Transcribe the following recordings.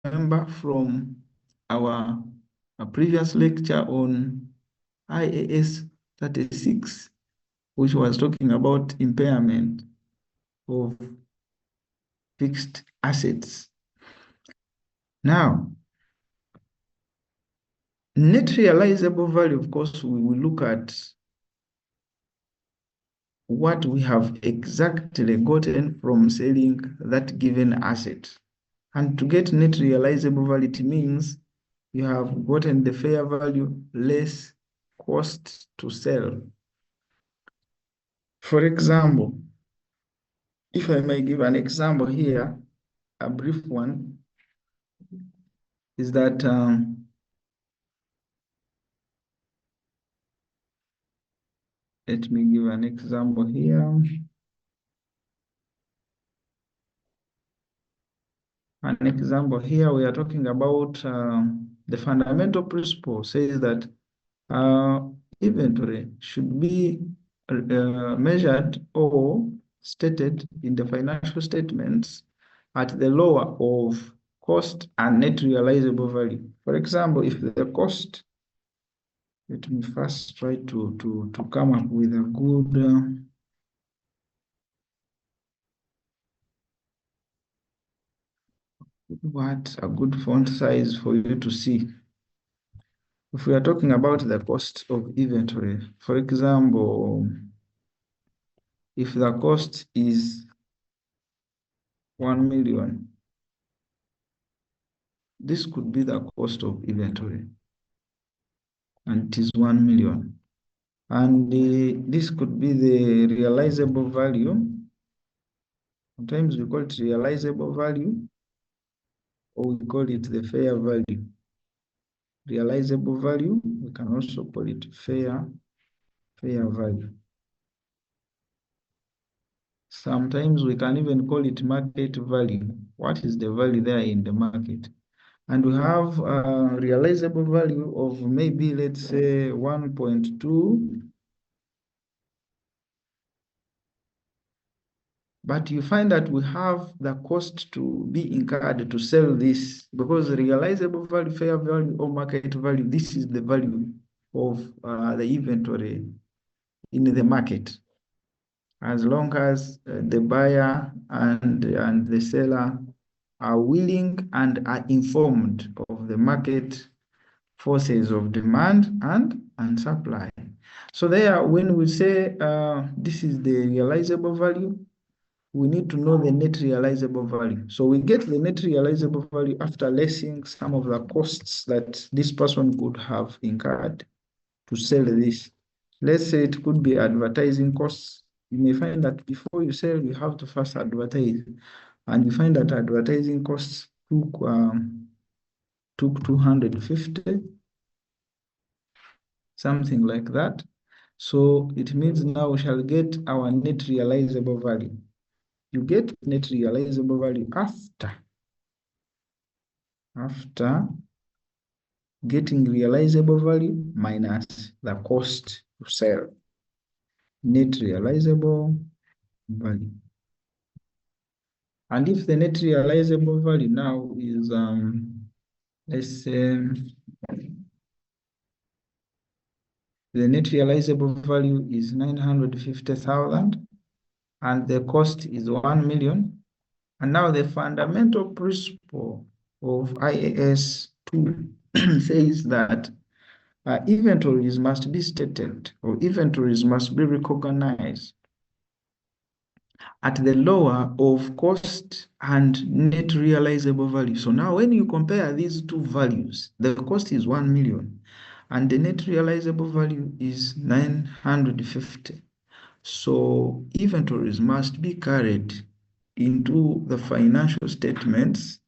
remember from our previous lecture on IAS 36, which was talking about impairment of fixed assets. Now, net realizable value, of course, we will look at what we have exactly gotten from selling that given asset. And to get net realizable value, it means you have gotten the fair value less cost to sell. For example, if I may give an example here, a brief one, is that let me give an example here. An example here, we are talking about the fundamental principle says that inventory should be measured or stated in the financial statements at the lower of cost and net realizable value. For example, if the cost, let me first try to come up with a good a good font size for you to see. If we are talking about the cost of inventory, for example, if the cost is 1 million, this could be the cost of inventory, and it is 1 million. And this could be the realizable value. Sometimes we call it realizable value, or we call it the fair value. Realizable value, we can also call it fair value. Sometimes we can even call it market value. What is the value there in the market? And we have a realizable value of maybe, let's say, 1.2. But you find that we have the cost to be incurred to sell this, because realizable value, fair value, or market value, this is the value of the inventory in the market. As long as the buyer and the seller are willing and are informed of the market forces of demand and supply. So there, when we say this is the realizable value, we need to know the net realizable value. So we get the net realizable value after lessing some of the costs that this person could have incurred to sell this. Let's say it could be advertising costs. You may find that before you sell, you have to first advertise. And you find that advertising costs took 250, something like that. So it means now we shall get our net realizable value. You get net realizable value after getting realizable value minus the cost to sell. Net realizable value. And if the net realizable value now is, let's say, the net realizable value is 950,000 and the cost is 1 million. And now the fundamental principle of IAS 2 says that inventories must be stated, or inventories must be recognized at the lower of cost and net realizable value. So now when you compare these two values, the cost is 1 million and the net realizable value is 950. So inventories must be carried into the financial statements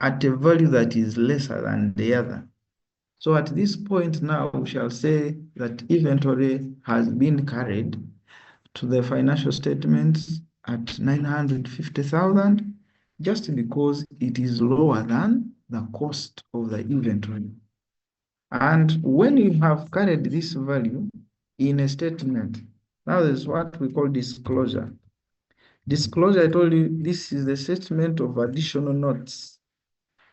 at a value that is lesser than the other. So at this point now, we shall say that inventory has been carried to the financial statements at 950,000 just because it is lower than the cost of the inventory. And when you have carried this value in a statement, now there's what we call disclosure. Disclosure, I told you, this is the statement of additional notes.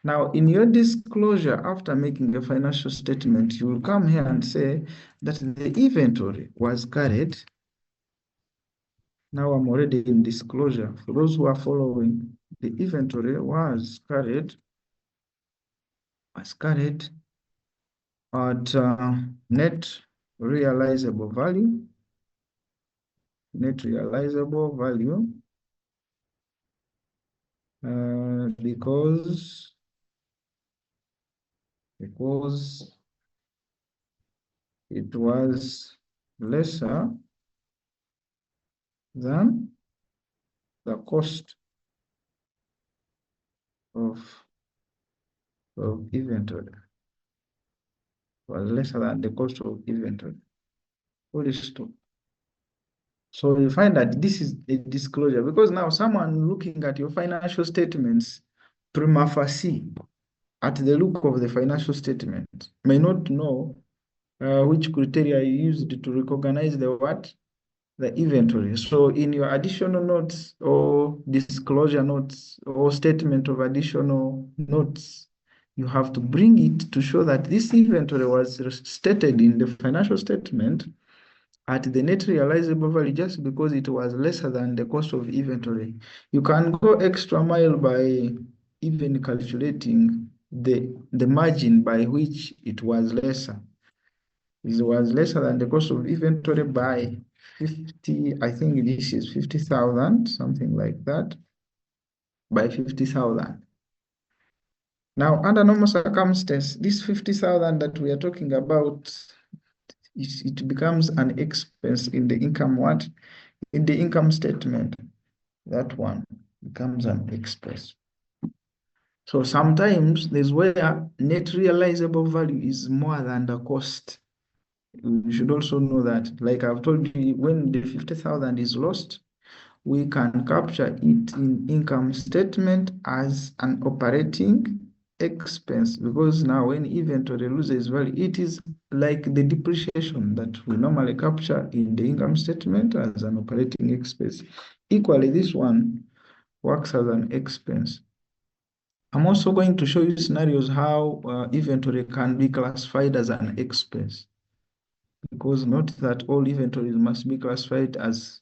Now, in your disclosure, after making a financial statement, you will come here and say that the inventory was carried. Now I'm already in disclosure. For those who are following, the inventory was carried at net realizable value, because it was lesser than the cost of inventory. Was lesser than the cost of inventory. Full stop. So you find that this is a disclosure, because now someone looking at your financial statements prima facie, at the look of the financial statement, may not know which criteria you used to recognize the what? The inventory. So in your additional notes or disclosure notes or statement of additional notes, you have to bring it to show that this inventory was stated in the financial statement at the net realizable value just because it was lesser than the cost of inventory. You can go extra mile by even calculating the margin by which it was lesser. It was lesser than the cost of inventory by 50, I think this is 50,000, something like that, by 50,000. Now, under normal circumstances, this 50,000 that we are talking about, it becomes an expense in the income what? In the income statement. That one becomes an expense. So sometimes there's where net realizable value is more than the cost. You should also know that, like I've told you, when the 50,000 is lost, we can capture it in income statement as an operating expense, because now when inventory loses value, it is like the depreciation that we normally capture in the income statement as an operating expense. Equally, this one works as an expense. I'm also going to show you scenarios how inventory can be classified as an expense, because note that all inventories must be classified as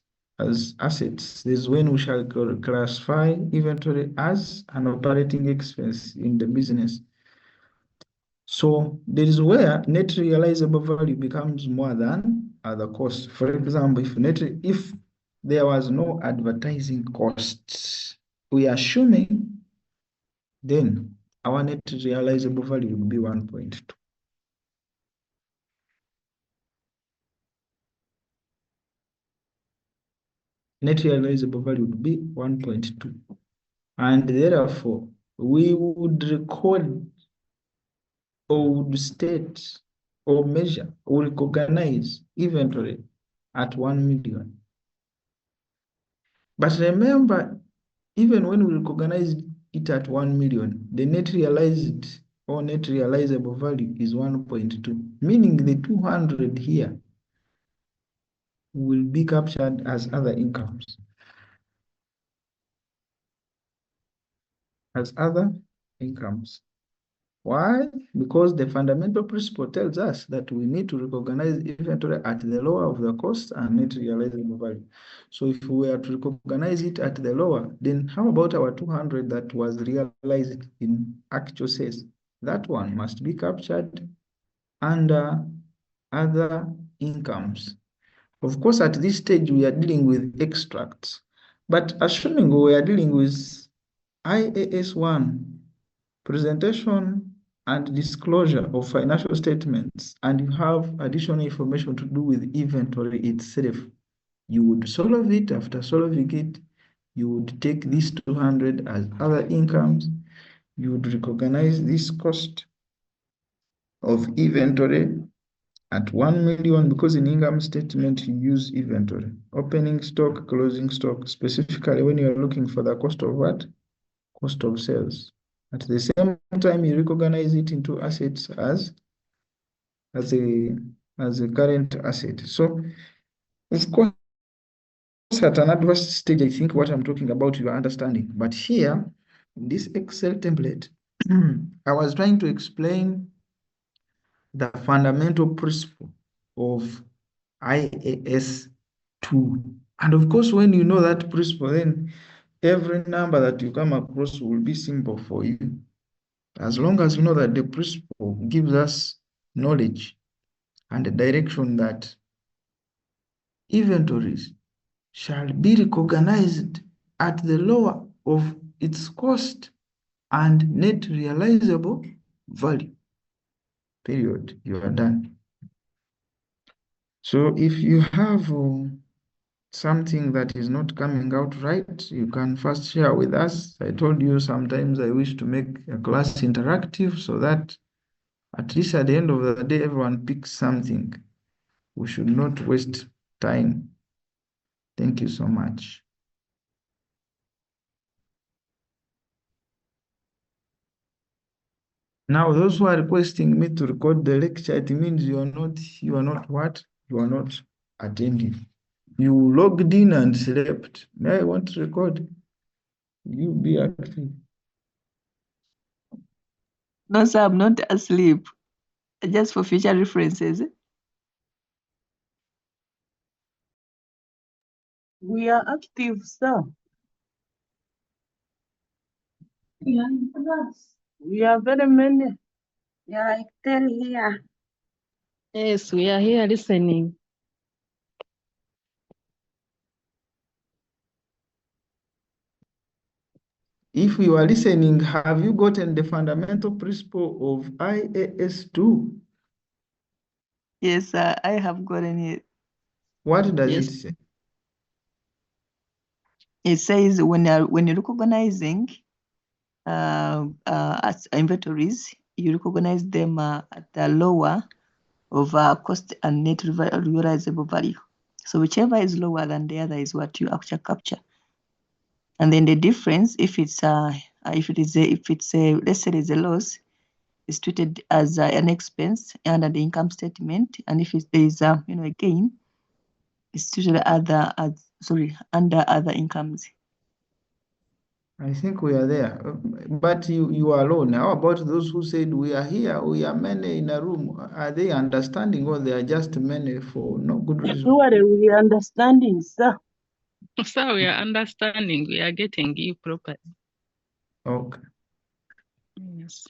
assets. This is when we shall classify inventory as an operating expense in the business. So there is where net realizable value becomes more than other costs. For example, if there was no advertising costs, we are assuming then our net realizable value would be 1.2. Net realizable value would be 1.2. And therefore, we would record or would state or measure or recognize inventory at 1 million. But remember, even when we recognize it at 1 million, the net realized or net realizable value is 1.2, meaning the 200 here will be captured as other incomes. As other incomes. Why? Because the fundamental principle tells us that we need to recognize inventory at the lower of the cost and net realizable value. So if we are to recognize it at the lower, then how about our 200 that was realized in actual sales? That one must be captured under other incomes. Of course, at this stage, we are dealing with extracts, but assuming we are dealing with IAS 1, presentation and disclosure of financial statements, and you have additional information to do with inventory itself, you would solve it. After solving it, you would take these 200 as other incomes. You would recognize this cost of inventory at 1 million, because in income statement you use inventory, opening stock, closing stock, specifically when you're looking for the cost of what? Cost of sales. At the same time, you recognize it into assets as a current asset. So, of course, at an advanced stage, I think what I'm talking about, you are understanding. But here, in this Excel template, I was trying to explain the fundamental principle of IAS 2. And of course, when you know that principle, then every number that you come across will be simple for you. As long as you know that the principle gives us knowledge and the direction that inventories shall be recognized at the lower of its cost and net realizable value. Period. You are done. So if you have something that is not coming out right, you can first share with us. I told you sometimes I wish to make a class interactive so that at least at the end of the day, everyone picks something. We should not waste time. Thank you so much. Now, those who are requesting me to record the lecture, it means you are not what? You are not attending. You logged in and slept. Now I want to record. You be active. No, sir, I'm not asleep. Just for future references. We are active, sir. We are very many. Yeah, like 10 here. Yes, we are here listening. If you are listening, have you gotten the fundamental principle of IAS 2? Yes, sir, I have gotten it. What does Yes. it say? It says when you're recognizing as inventories, you recognize them at the lower of cost and net realizable value. So whichever is lower than the other is what you actually capture. And then the difference, if it's let's say there's a loss, is treated as an expense under the income statement, and if there is a gain, it's treated under other incomes. I think we are there, but you are alone. How about those who said we are here, we are many in a room? Are they understanding or they are just many for no good reason? Surely we are understanding, sir. Sir, we are understanding. We are getting you properly. Okay. Yes.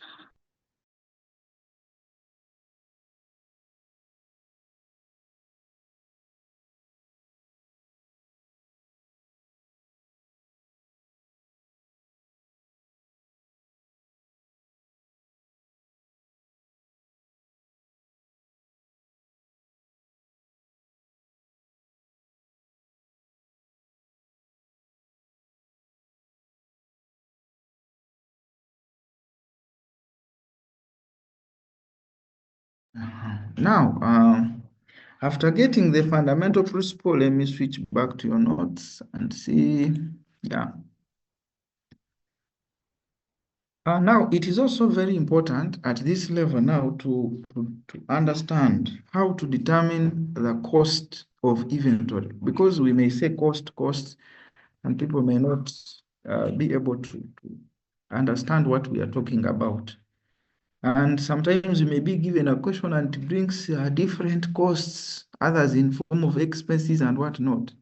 Now, after getting the fundamental principle, let me switch back to your notes and see. Yeah. Now, it is also very important at this level now to understand how to determine the cost of inventory, because we may say cost, and people may not be able to understand what we are talking about. And sometimes you may be given a question and it brings different costs, others in form of expenses and whatnot,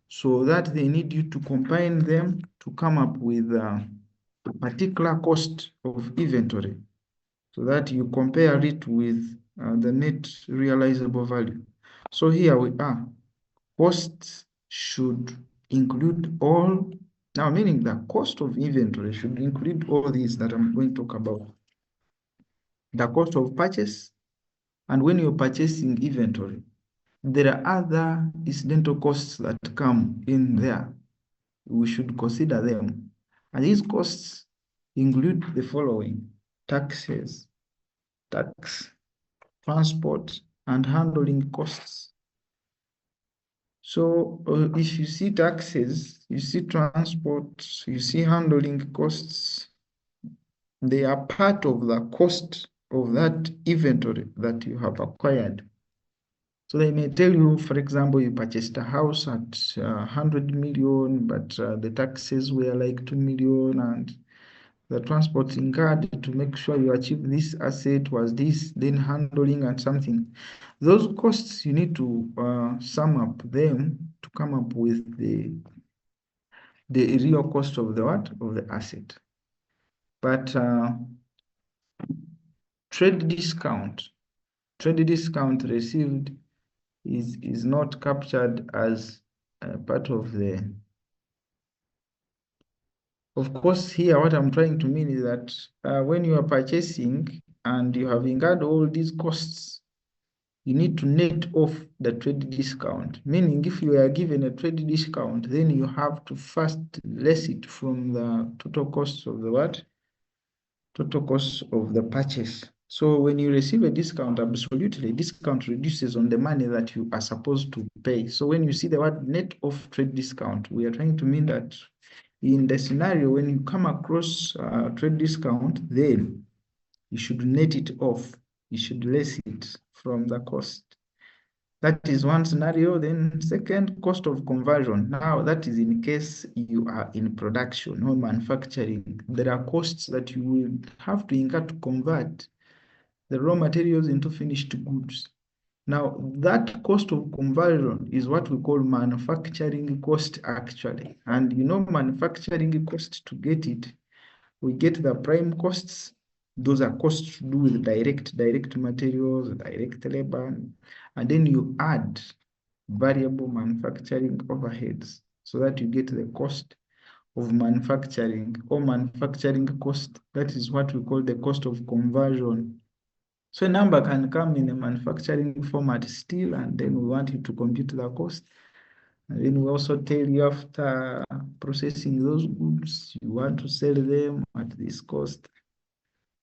so that they need you to combine them to come up with a particular cost of inventory, so that you compare it with the net realizable value. So here we are. Costs should include all, now meaning the cost of inventory should include all these that I'm going to talk about. The cost of purchase, and when you're purchasing inventory, there are other incidental costs that come in there. We should consider them. And these costs include the following: taxes, transport, and handling costs. So if you see taxes, you see transport, you see handling costs, they are part of the cost of that inventory that you have acquired. So they may tell you, for example, you purchased a house at 100 million, but the taxes were like 2 million, and the transport incurred to make sure you achieve this asset was this, then handling and something. Those costs, you need to sum up them to come up with the real cost of the what? Of the asset. But trade discount received is not captured as part of the. Of course, here what I'm trying to mean is that when you are purchasing and you have incurred all these costs, you need to net off the trade discount. Meaning, if you are given a trade discount, then you have to first less it from the total cost of the what? Total cost of the purchase. So when you receive a discount, absolutely, discount reduces on the money that you are supposed to pay. So when you see the word net off trade discount, we are trying to mean that in the scenario when you come across trade discount, then you should net it off. You should less it from the cost. That is one scenario. Then second, cost of conversion. Now that is in case you are in production or manufacturing. There are costs that you will have to incur to convert the raw materials into finished goods. Now that cost of conversion is what we call manufacturing cost actually. And you know, manufacturing cost, to get it, we get the prime costs. Those are costs to do with direct materials, direct labor, and then you add variable manufacturing overheads so that you get the cost of manufacturing or manufacturing cost. That is what we call the cost of conversion. So a number can come in a manufacturing format still, and then we want you to compute the cost. And then we also tell you after processing those goods, you want to sell them at this cost.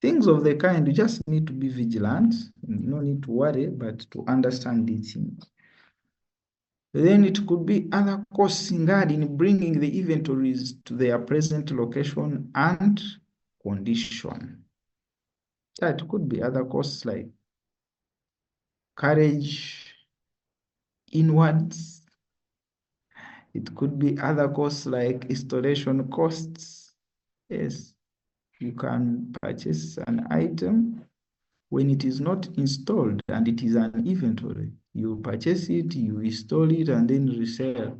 Things of the kind, you just need to be vigilant. No need to worry, but to understand these things. Then it could be other costs incurred in bringing the inventories to their present location and condition. That could be other costs like carriage inwards. It could be other costs like installation costs. Yes, you can purchase an item when it is not installed and it is an inventory. You purchase it, you install it, and then resell.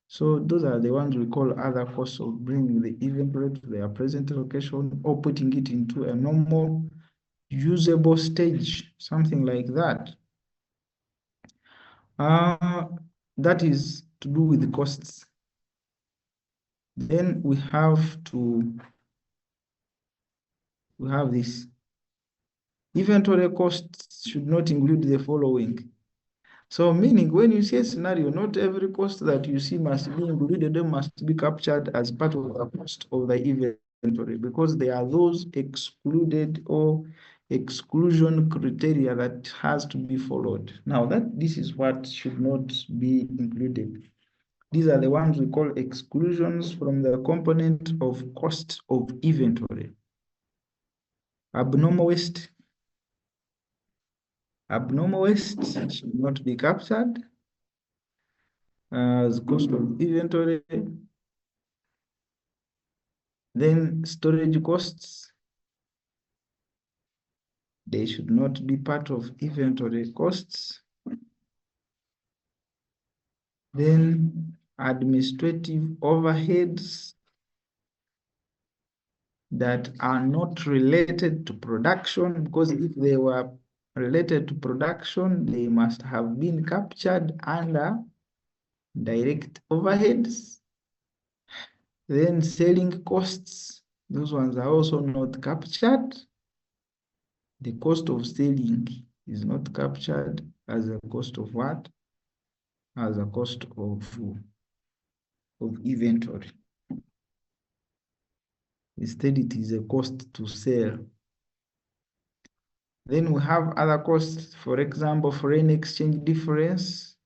So those are the ones we call other costs of bringing the inventory to their present location or putting it into a normal usable stage, something like that. That is to do with the costs. Then we have this. Inventory costs should not include the following. So meaning when you see a scenario, not every cost that you see must be included or must be captured as part of the cost of the inventory, because there are those excluded or exclusion criteria that has to be followed. Now this is what should not be included. These are the ones we call exclusions from the component of cost of inventory. Abnormal waste. Abnormal waste should not be captured as cost of inventory. Then storage costs, they should not be part of inventory costs. Then administrative overheads that are not related to production, because if they were related to production, they must have been captured under direct overheads. Then selling costs, those ones are also not captured. The cost of selling is not captured as a cost of what? As a cost of inventory. Instead, it is a cost to sell. Then we have other costs, for example, foreign exchange difference.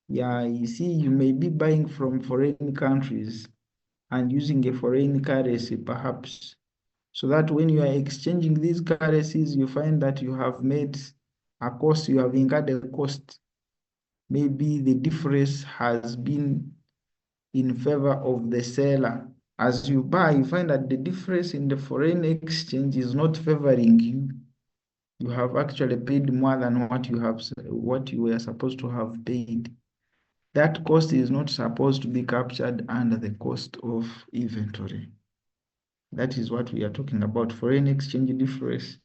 Yeah, you see, you may be buying from foreign countries and using a foreign currency, perhaps, so that when you are exchanging these currencies, you find that you have made a cost, you have incurred a cost. Maybe the difference has been in favor of the seller as you buy, you find that the difference in the foreign exchange is not favoring you. You have actually paid more than what you were supposed to have paid. That cost is not supposed to be captured under the cost of inventory. That is what we are talking about, foreign exchange difference.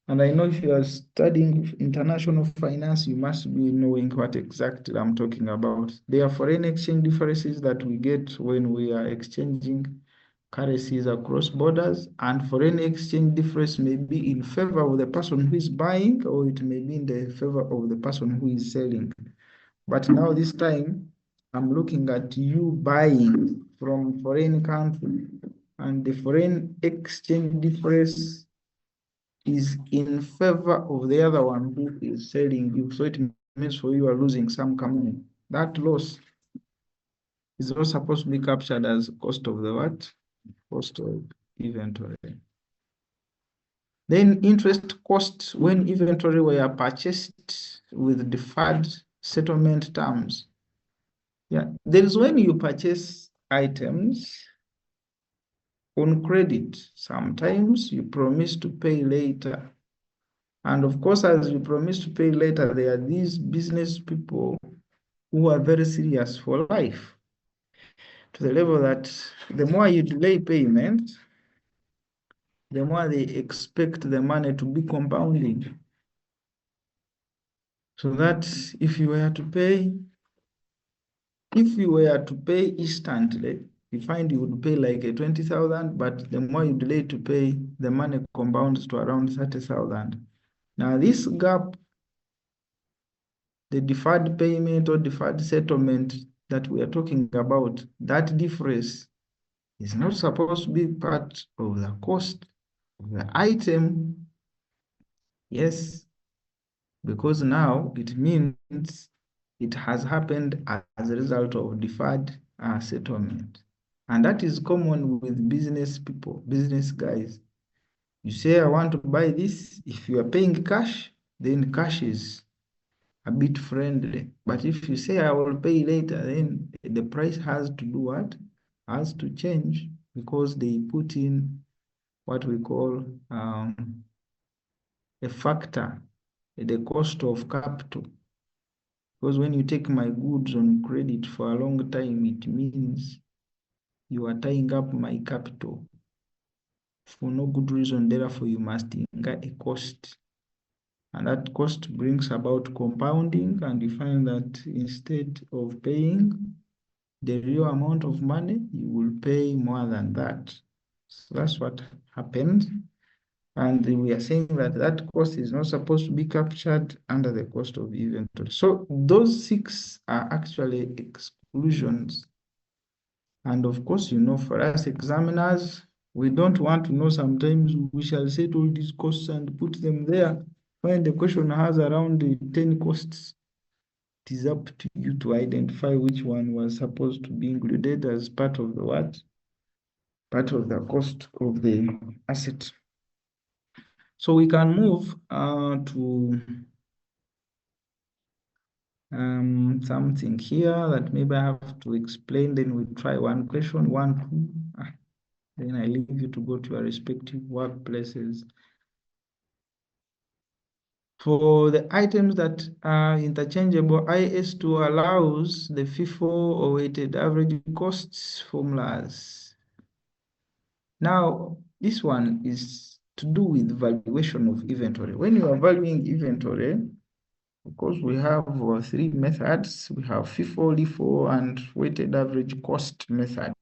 And I know if you are studying international finance, you must be knowing what exactly I'm talking about. There are foreign exchange differences that we get when we are exchanging currencies across borders, and foreign exchange difference may be in favor of the person who is buying, or it may be in the favor of the person who is selling. But now this time, I'm looking at you buying from foreign country, and the foreign exchange difference is in favor of the other one who is selling you. So it means for you are losing some money. That loss is not supposed to be captured as cost of the what? Cost of inventory. Then interest costs when inventory were purchased with deferred settlement terms. Yeah, there is when you purchase items on credit. Sometimes you promise to pay later. And of course, as you promise to pay later, there are these business people who are very serious for life, to the level that the more you delay payment, the more they expect the money to be compounding. So that if you were to pay instantly, you find you would pay like a 20,000, but the more you delay to pay, the money compounds to around 30,000. Now this gap, the deferred payment or deferred settlement that we are talking about, that difference is not supposed to be part of the cost of the item. Yes, because now it means it has happened as a result of deferred settlement. And that is common with business people, business guys. You say, I want to buy this. If you are paying cash, then cash is a bit friendly. But if you say, I will pay later, then the price has to do what? Has to change, because they put in what we call a factor, the cost of capital. Because when you take my goods on credit for a long time, it means you are tying up my capital for no good reason. Therefore, you must incur a cost. And that cost brings about compounding, and you find that instead of paying the real amount of money, you will pay more than that. So that's what happened. And we are saying that that cost is not supposed to be captured under the cost of inventory. So those 6 are actually exclusions. And of course, you know, for us examiners, we don't want to know. Sometimes we shall set all these costs and put them there. When the question has around 10 costs, it is up to you to identify which one was supposed to be included as part of the what? Part of the cost of the asset. So we can move to something here that maybe I have to explain. Then we try one question, 1, 2. Then I leave you to go to your respective workplaces. For the items that are interchangeable, IS2 allows the FIFO or weighted average costs formulas. Now, this one is to do with valuation of inventory. When you are valuing inventory, of course, we have 3 methods. We have FIFO, LIFO, and weighted average cost method.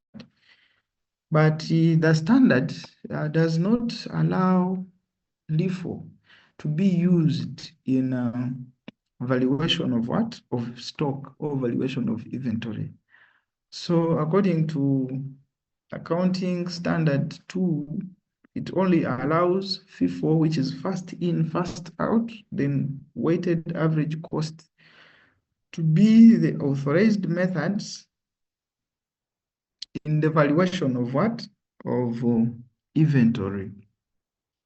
But the standard does not allow LIFO to be used in valuation of what? Of stock or valuation of inventory. So according to accounting standard 2, it only allows FIFO, which is first in, first out, then weighted average cost, to be the authorized methods in the valuation of what? Of inventory.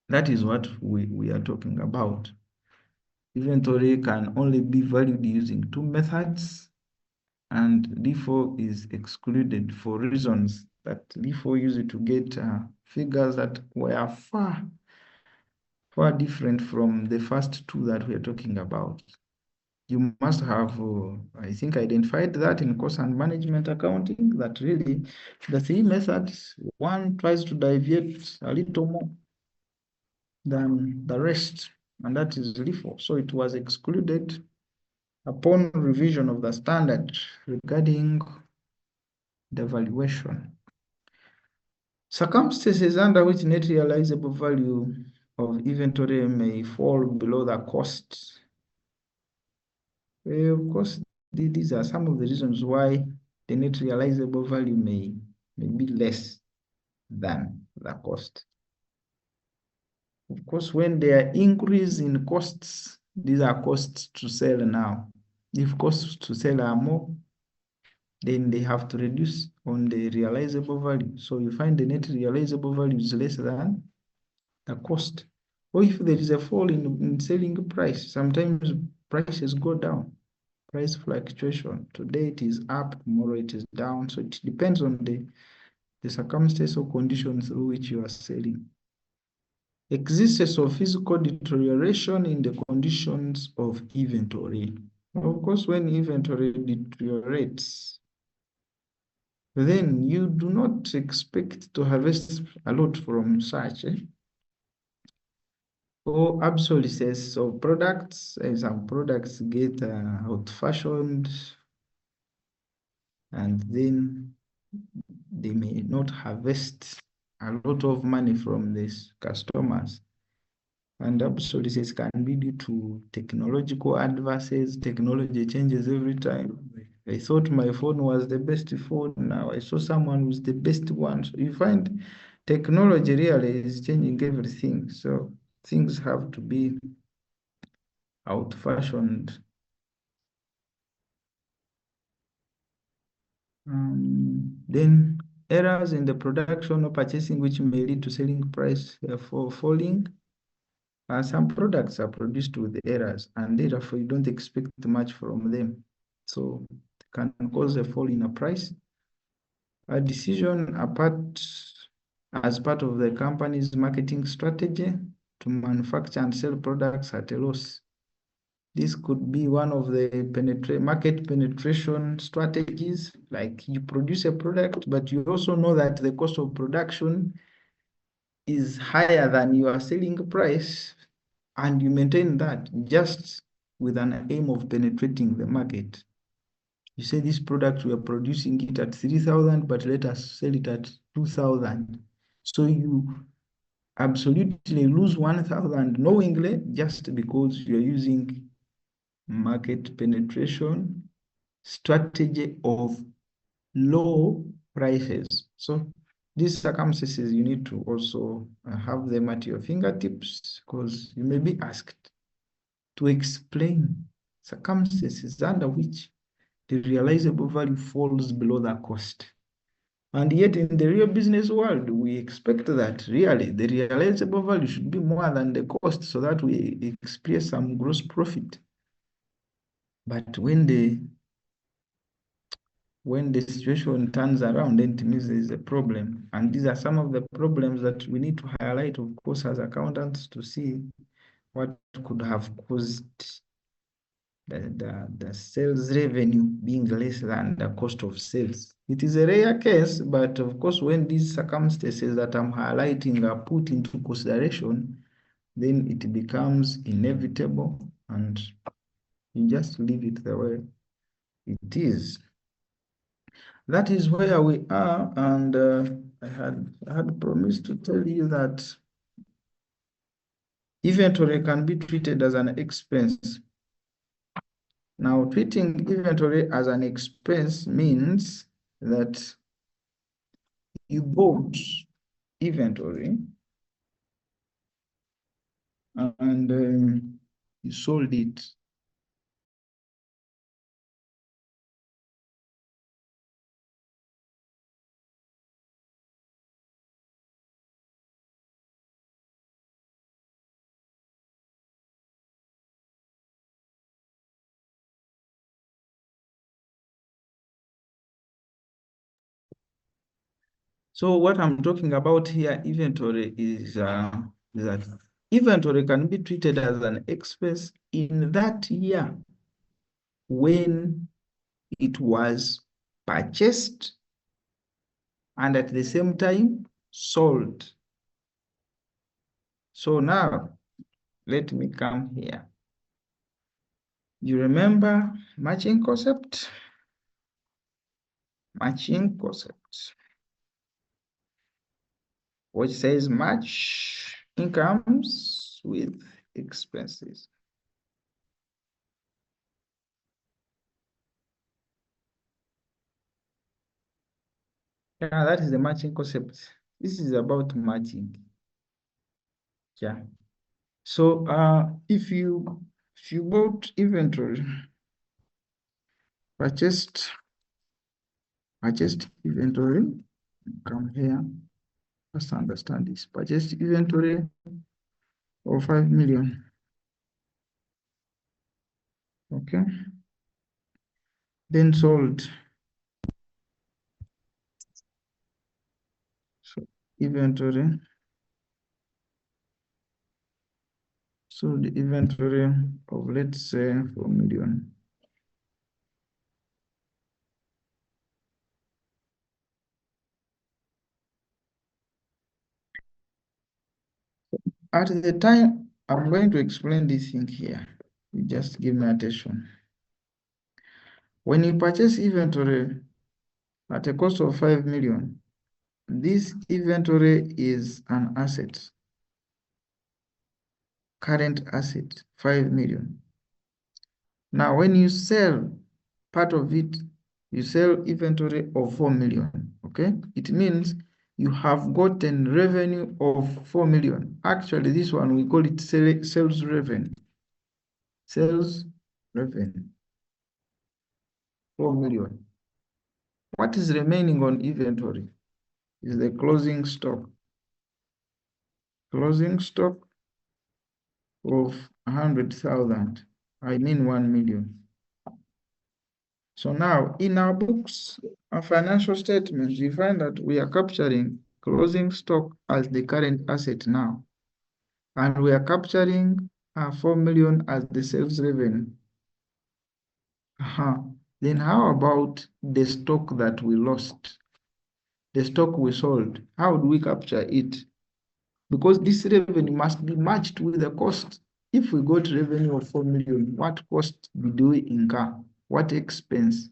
That is what we are talking about. Inventory can only be valued using 2 methods, and LIFO is excluded for reasons that LIFO used to get figures that were far different from the first two that we're talking about. You must have, I think, identified that in cost and management accounting, that really the three methods, one tries to deviate a little more than the rest, and that is LIFO. So it was excluded upon revision of the standard regarding the valuation. Circumstances under which net realizable value of inventory may fall below the cost. Of course, these are some of the reasons why the net realizable value may be less than the cost. Of course, when there are increase in costs, these are costs to sell now. If costs to sell are more, then they have to reduce on the realizable value. So you find the net realizable value is less than the cost. Or if there is a fall in selling price, sometimes prices go down. Price fluctuation. Today it is up, tomorrow it is down. So it depends on the circumstances or conditions through which you are selling. Existence of physical deterioration in the conditions of inventory. Of course, when inventory deteriorates, then you do not expect to harvest a lot from such. Or obsolescence of products, and some products get out-fashioned, and then they may not harvest a lot of money from these customers. And obsolescence can be due to technological advances. Technology changes every time. I thought my phone was the best phone. Now I saw someone who's the best one. So you find technology really is changing everything. So things have to be out-fashioned. Then errors in the production or purchasing, which may lead to selling price falling. Some products are produced with errors, and therefore you don't expect much from them. So it can cause a fall in a price. A decision as part of the company's marketing strategy to manufacture and sell products at a loss. This could be one of the market penetration strategies, like you produce a product, but you also know that the cost of production is higher than your selling price, and you maintain that just with an aim of penetrating the market. You say this product, we are producing it at 3,000, but let us sell it at 2,000. So you absolutely lose 1,000 knowingly just because you're using market penetration strategy of low prices. So these circumstances, you need to also have them at your fingertips, because you may be asked to explain circumstances under which the realizable value falls below the cost. And yet in the real business world, we expect that really the realizable value should be more than the cost so that we experience some gross profit. But when the situation turns around, then it means there is a problem. And these are some of the problems that we need to highlight, of course, as accountants, to see what could have caused the sales revenue being less than the cost of sales. It is a rare case, but of course, when these circumstances that I'm highlighting are put into consideration, then it becomes inevitable, and you just leave it the way it is. That is where we are, and I had promised to tell you that inventory can be treated as an expense. Now, treating inventory as an expense means that you bought inventory and you sold it. So what I'm talking about here, inventory, is that inventory can be treated as an expense in that year when it was purchased and at the same time sold. So now, let me come here. You remember matching concept? Matching concept, which says match incomes with expenses. Yeah, that is the matching concept. This is about matching. Yeah. So if you bought inventory, purchased inventory, come here. Let's understand this. Purchased inventory of 5 million. Okay. Then sold. So inventory. So the inventory of, let's say, 4 million. At the time, I'm going to explain this thing here. You just give me attention. When you purchase inventory at a cost of 5 million, this inventory is an asset, current asset, 5 million. Now, when you sell part of it, you sell inventory of 4 million, okay? It means you have gotten revenue of 4 million. Actually, this one, we call it sales revenue. Sales revenue, 4 million. What is remaining on inventory is the closing stock. Closing stock of 100,000, I mean 1 million. So now in our books, our financial statements, we find that we are capturing closing stock as the current asset now. And we are capturing 4 million as the sales revenue. Then how about the stock that we lost? The stock we sold, how do we capture it? Because this revenue must be matched with the cost. If we got revenue of 4 million, what cost did we incur? What expense?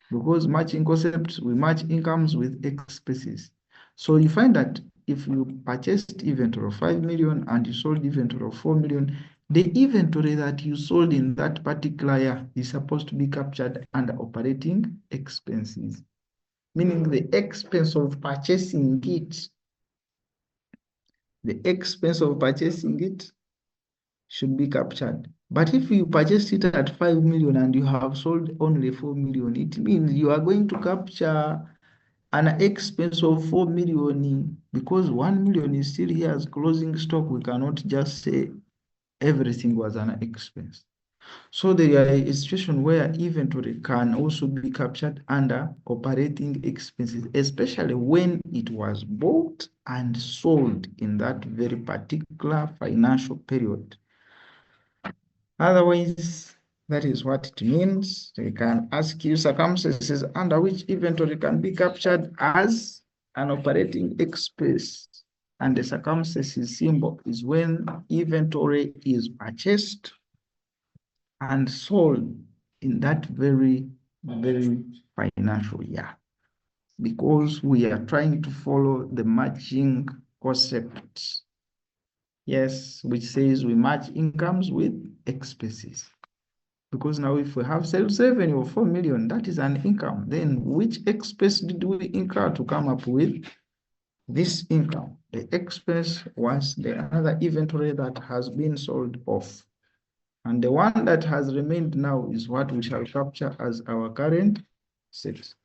Because matching concepts, we match incomes with expenses. So you find that if you purchased inventory of 5 million and you sold inventory of 4 million, the inventory that you sold in that particular year is supposed to be captured under operating expenses, meaning the expense of purchasing it. The expense of purchasing it should be captured. But if you purchased it at 5 million and you have sold only 4 million, it means you are going to capture an expense of 4 million because 1 million is still here as closing stock. We cannot just say everything was an expense. So there is a situation where inventory can also be captured under operating expenses, especially when it was bought and sold in that very particular financial period. Otherwise, that is what it means. They can ask you circumstances under which inventory can be captured as an operating expense. And the circumstances symbol is when inventory is purchased and sold in that very financial year. Because we are trying to follow the matching concept. Yes, which says we match incomes with expenses. Because now if we have sales revenue of 4 million, that is an income. Then which expense did we incur to come up with this income? The expense was the other inventory that has been sold off. And the one that has remained now is what we shall capture as our current sales.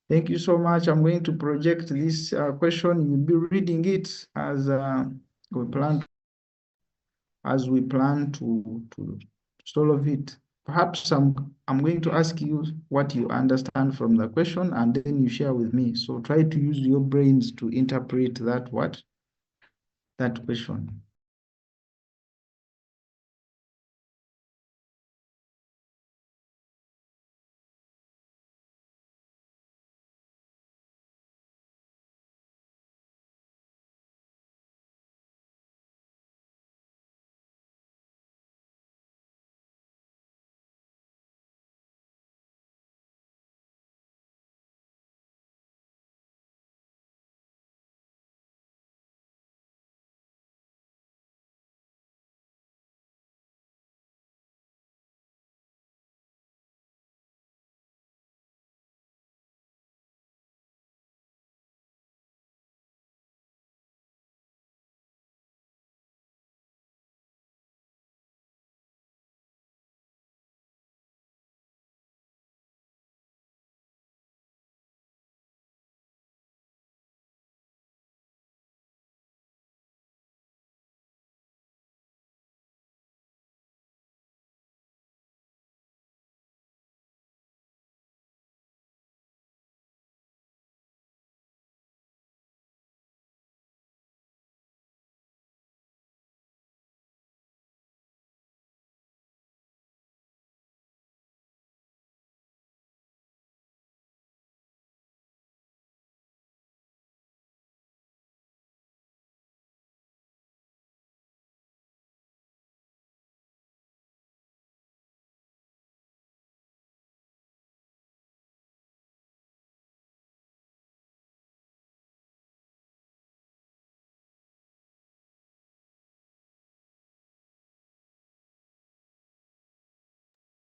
Thank you so much. I'm going to project this question. You'll be reading it as we plan to solve it. perhaps I'm going to ask you what you understand from the question, and then you share with me. So try to use your brains to interpret that question.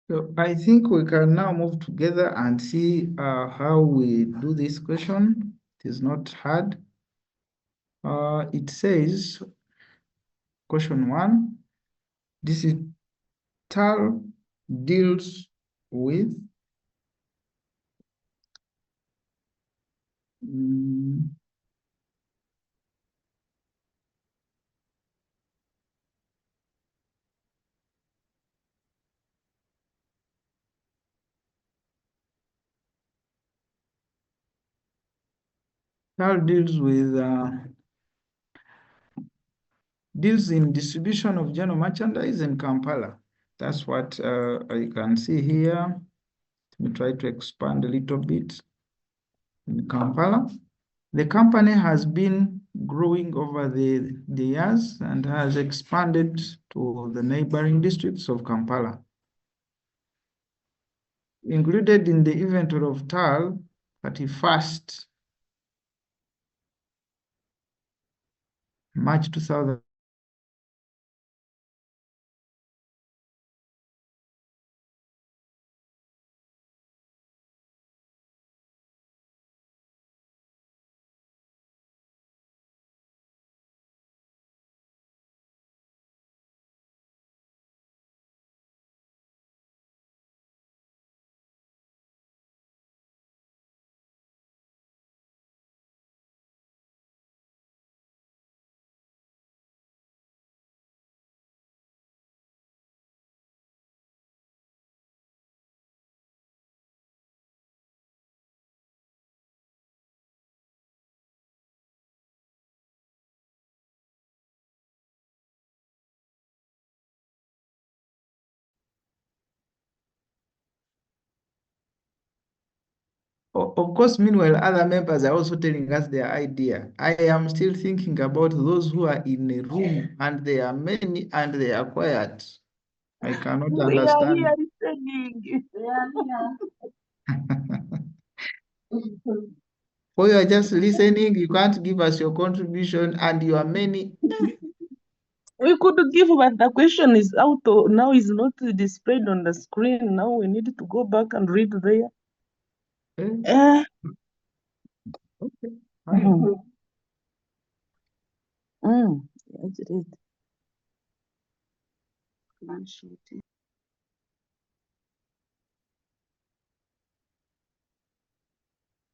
So I think we can now move together and see how we do this question. It is not hard. It says, question 1, digital deals with deals in distribution of general merchandise in Kampala. That's what I can see here. Let me try to expand a little bit. In Kampala, the company has been growing over the years and has expanded to the neighboring districts of Kampala. Included in the inventory of TAL 31st March 2000. Of course, meanwhile, other members are also telling us their idea. I am still thinking about those who are in a room and they are many and they are quiet. I cannot We are understand. here listening. Or you are just listening, you can't give us your contribution, and you are many. We could give, but the question is out now is not displayed on the screen. Now we need to go back and read there. Okay, fine. Let's read.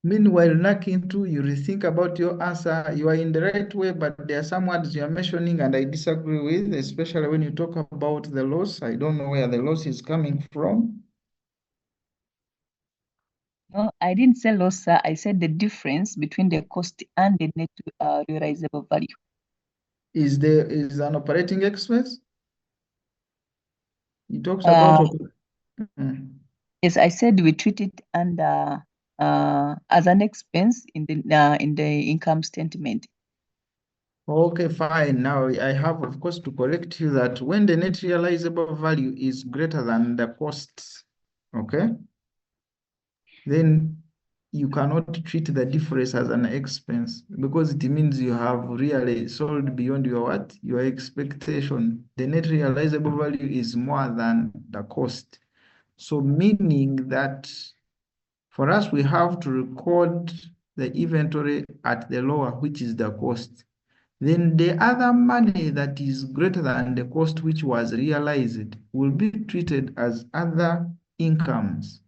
Meanwhile, knocking two, you rethink about your answer. You are in the right way, but there are some words you are mentioning and I disagree with, especially when you talk about the loss. I don't know where the loss is coming from. No, I didn't say loss, sir. I said the difference between the cost and the net realizable value. Is there is an operating expense? He talks Uh, about Yes, I said we treat it under as an expense in the income statement. Okay, fine. Now I have, of course, to correct you that when the net realizable value is greater than the costs, okay, then you cannot treat the difference as an expense because it means you have really sold beyond your what? Your expectation. The net realizable value is more than the cost. So meaning that for us, we have to record the inventory at the lower, which is the cost. Then the other money that is greater than the cost which was realized will be treated as other incomes.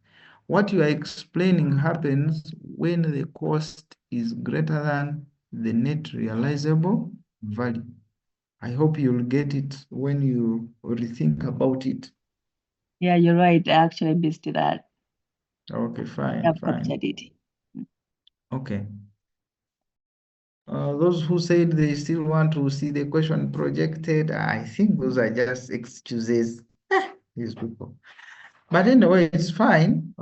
What you are explaining happens when the cost is greater than the net realizable value. I hope you'll get it when you rethink about it. Yeah, you're right. I actually missed that. Okay, fine, I've fine. captured it. Okay. Those who said they still want to see the question projected, I think those are just excuses. These people. But anyway, it's fine.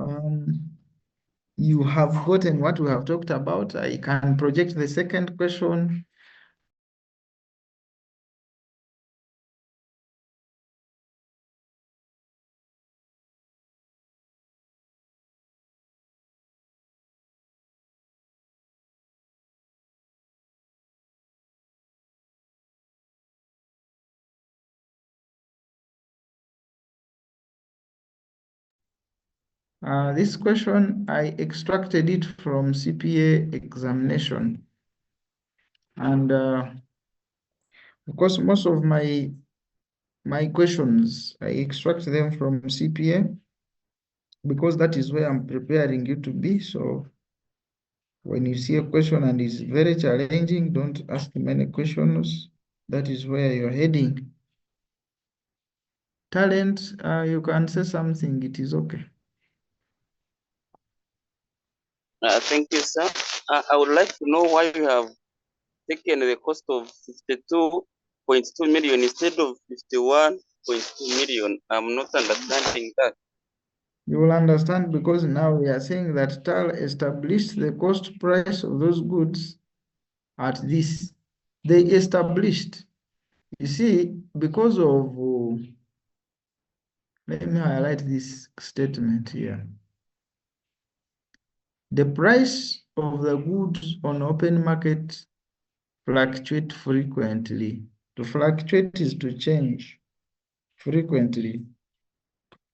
You have gotten what we have talked about. I can project the second question. This question, I extracted it from CPA examination. And of course, most of my questions, I extract them from CPA because that is where I'm preparing you to be. So when you see a question and it's very challenging, don't ask many questions. That is where you're heading. Talent, you can say something, it is okay. Thank you, sir. I would like to know why you have taken the cost of 52.2 million instead of 51.2 million. I'm not understanding that. You will understand because now we are saying that TAL established the cost price of those goods at this. They established. You see, because of, let me highlight this statement here. The price of the goods on open market fluctuate frequently. To fluctuate is to change frequently.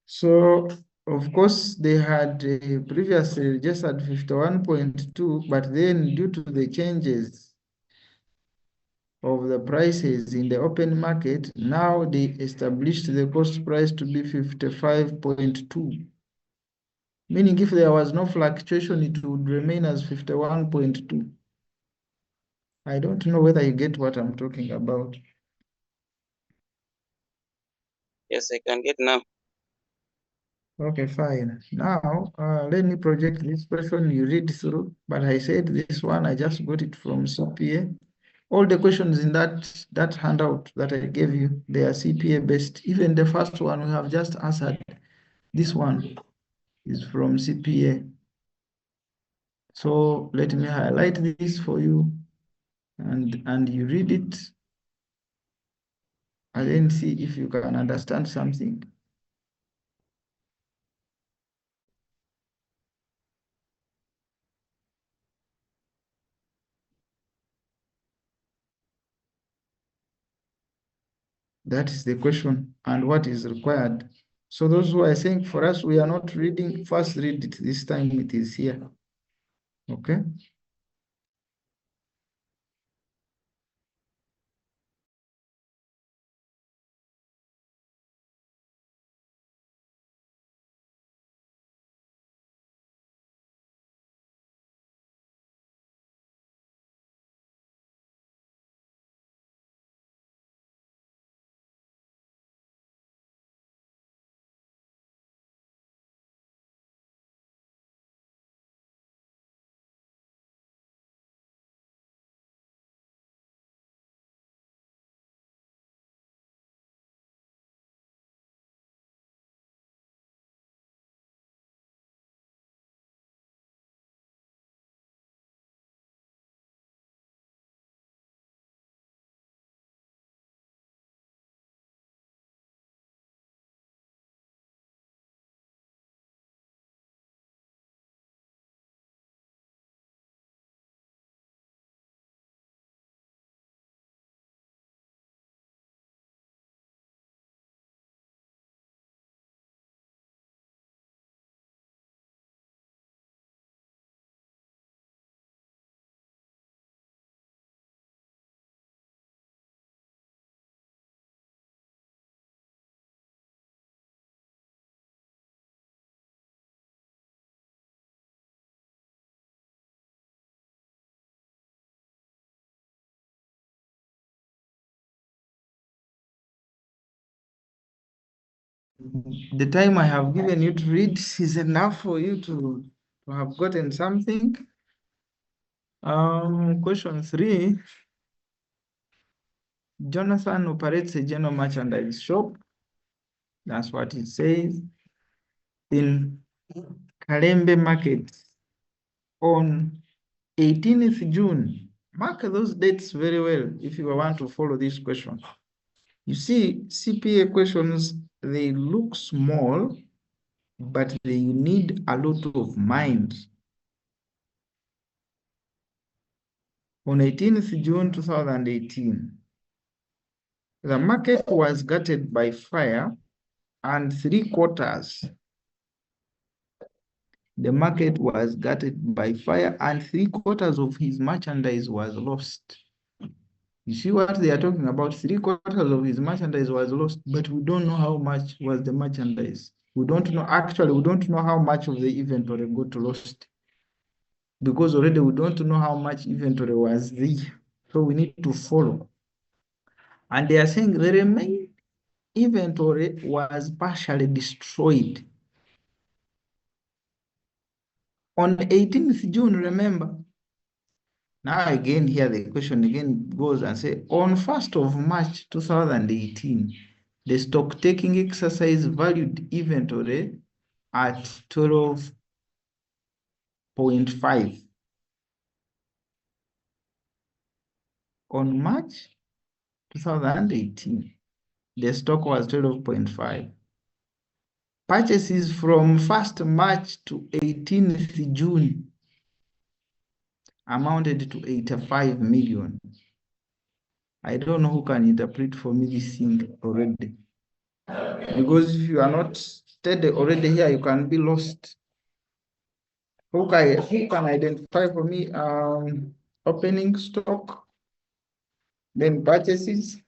So, of course, they had previously just at 51.2, but then due to the changes of the prices in the open market, now they established the cost price to be 55.2. Meaning if there was no fluctuation, it would remain as 51.2. I don't know whether you get what I'm talking about. Yes, I can get now. Okay, fine. Now, let me project this question you read through, but I said this one, I just got it from CPA. All the questions in that handout that I gave you, they are CPA based. Even the first one we have just answered, this one is from CPA. So let me highlight this for you and you read it and then see if you can understand something. That is the question and what is required. So those who are saying for us, we are not reading, first read it. This time it is here. Okay. the time I have given you to read is enough for you to have gotten something. Question 3. Jonathan operates a general merchandise shop. That's what it says. In Kalembe Market on 18th June. Mark those dates very well if you want to follow this question. You see, CPA questions, they look small, but they need a lot of mind. On 18th June 2018, the market was gutted by fire and 3/4. The market was gutted by fire and 3/4 of his merchandise was lost. You see what they are talking about? 3/4 of his merchandise was lost, but we don't know how much was the merchandise. We don't know, actually, we don't know how much of the inventory got lost. Because already we don't know how much inventory was there. So we need to follow. And they are saying the remaining inventory was partially destroyed. On 18th June, remember. Now again, here the question again goes and say, on 1st of March 2018, the stock taking exercise valued inventory at 12.5. On March 2018, the stock was 12.5. Purchases from 1st March to 18th June amounted to 85 million. I don't know who can interpret for me this thing already. Because if you are not steady already here, you can be lost. Who can identify for me opening stock, then purchases?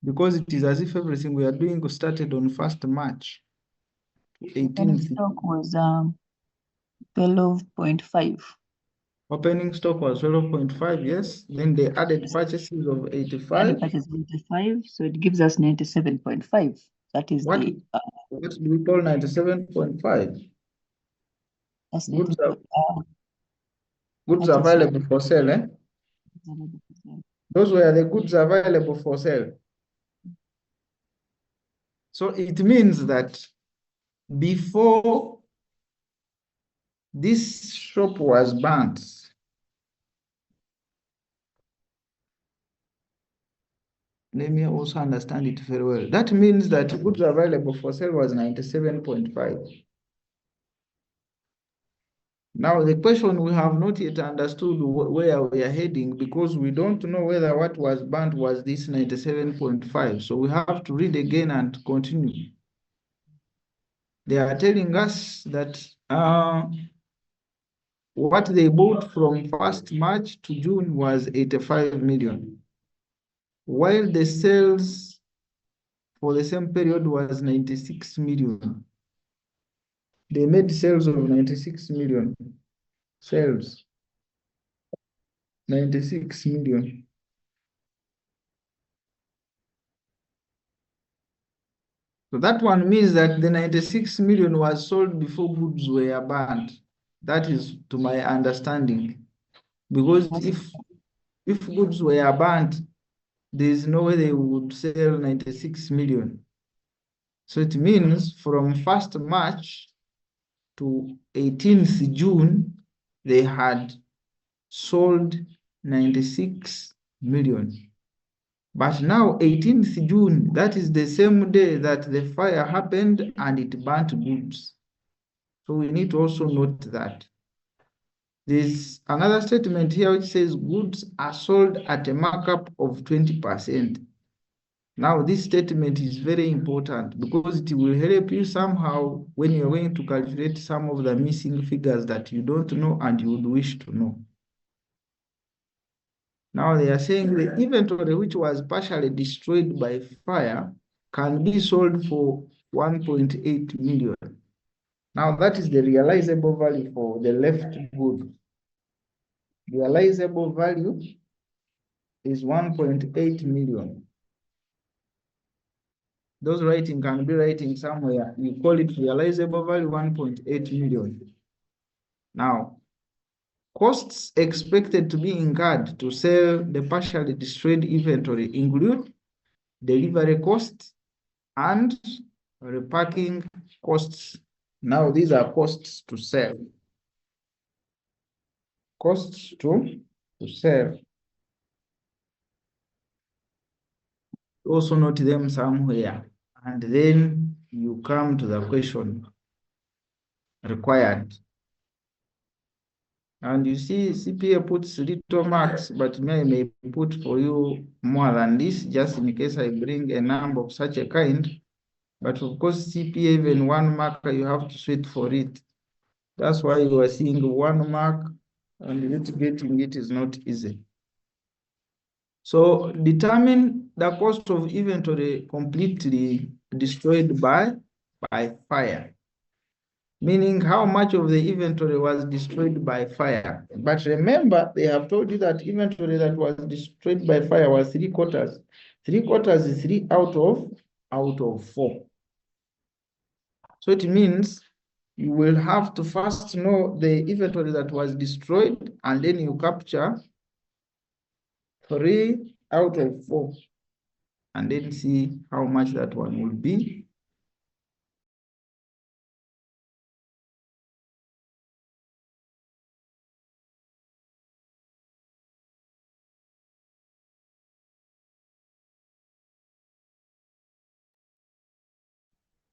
Because it is as if everything we are doing started on 1st March to 18th. Stock was 12.5. Opening stock was 12.5, yes. Then they added purchases of 85. Added purchases of 85, so it gives us 97.5. That is What, the what do we call 97.5? that's Goods the goods available for sale, eh? Those were the goods available for sale. So it means that before this shop was burnt, let me also understand it very well. That means that goods available for sale was 97.5. Now the question, we have not yet understood where we are heading because we don't know whether what was burnt was this 97.5. So we have to read again and continue. They are telling us that what they bought from 1st March to June was 85 million, while the sales for the same period was 96 million. They made sales of 96 million. Sales. 96 million. So that one means that the 96 million was sold before goods were burned. That is to my understanding. Because if goods were burned, there is no way they would sell 96 million. So it means from 1st March to 18th June, they had sold 96 million. But now 18th June, that is the same day that the fire happened and it burnt goods. So we need to also note that. There's another statement here which says goods are sold at a markup of 20%. Now, this statement is very important because it will help you somehow when you're going to calculate some of the missing figures that you don't know and you would wish to know. Now, they are saying the inventory which was partially destroyed by fire can be sold for 1.8 million. Now, that is the realizable value for the left good. Realizable value is 1.8 million. Those writing can be writing somewhere. You call it realizable value 1.8 million. Now, costs expected to be incurred to sell the partially destroyed inventory include delivery costs and repacking costs. Now, these are costs to sell. Costs to sell. Also note them somewhere. And then you come to the question required. And you see, CPA puts little marks, but I may put for you more than this, just in case I bring a number of such a kind. But of course, CPA, even 1 marker, you have to sweat for it. That's why you are seeing 1 mark, and getting it is not easy. So determine the cost of inventory completely destroyed by fire. Meaning how much of the inventory was destroyed by fire. But remember, they have told you that inventory that was destroyed by fire was 3/4. 3/4 is 3 out of 4. So it means you will have to first know the inventory that was destroyed, and then you capture 3 out of 4, and then see how much that one will be.